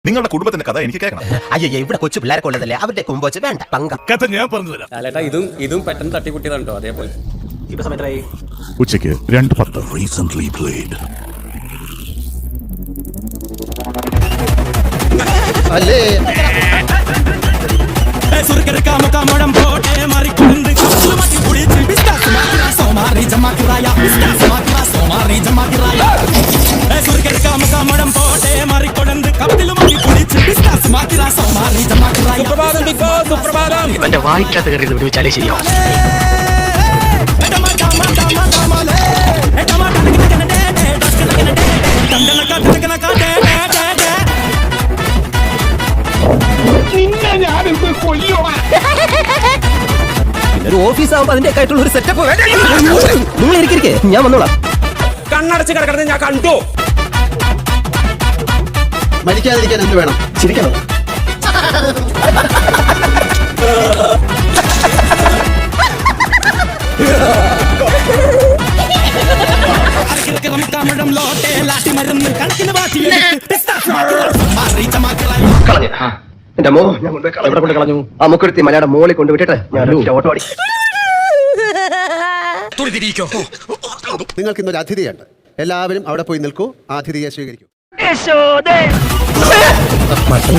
നിങ്ങളുടെ കുടുംബത്തിന്റെ കഥ എനിക്ക് കേൾക്കണം. അയ്യോ ഇവിടെ കൊച്ചു പിള്ളേരെ കൊള്ളതല്ലേ, അവരുടെ കുമ്പ് വെച്ച് വേണ്ട പങ്ക കഥ ഞാൻ പറഞ്ഞു തരാം. ലാലേട്ടാ ഇതും പെട്ടെന്ന് തട്ടിക്കുട്ടിയതാണ് കേട്ടോ. അതേപോലെ ഇപ്പൊ സമയത്തായി ഉച്ചയ്ക്ക് 2:10. Recently played. അല്ലേ ഇവന്റെ വായിക്കാത്ത കയറി വിടുവിച്ചാലേ ശരിയാവും. ഒരു ഓഫീസ് ആവുമ്പോ അതിന്റെ ആയിട്ടുള്ള ഒരു സെറ്റപ്പ് നിങ്ങൾ ഇരിക്കേ, ഞാൻ വന്നോളാം. കണ്ണടച്ച് കിടക്കുന്നത് ഞാൻ കണ്ടു. മരിക്കാതിരിക്കാൻ എന്ത് വേണം? ചിരിക്കണം. എന്റെ മോ എവിടെ കൊണ്ട് കളഞ്ഞു? ആ മുക്കുരുത്തി മലയുടെ മോളിൽ കൊണ്ടുവിട്ടിട്ട് ഓട്ടോ അടി. നിങ്ങൾക്ക് ഇന്നൊരു അതിഥിയുണ്ട്, എല്ലാവരും അവിടെ പോയി നിൽക്കൂ, അതിഥിയെ സ്വീകരിക്കൂ. മട്ടൻ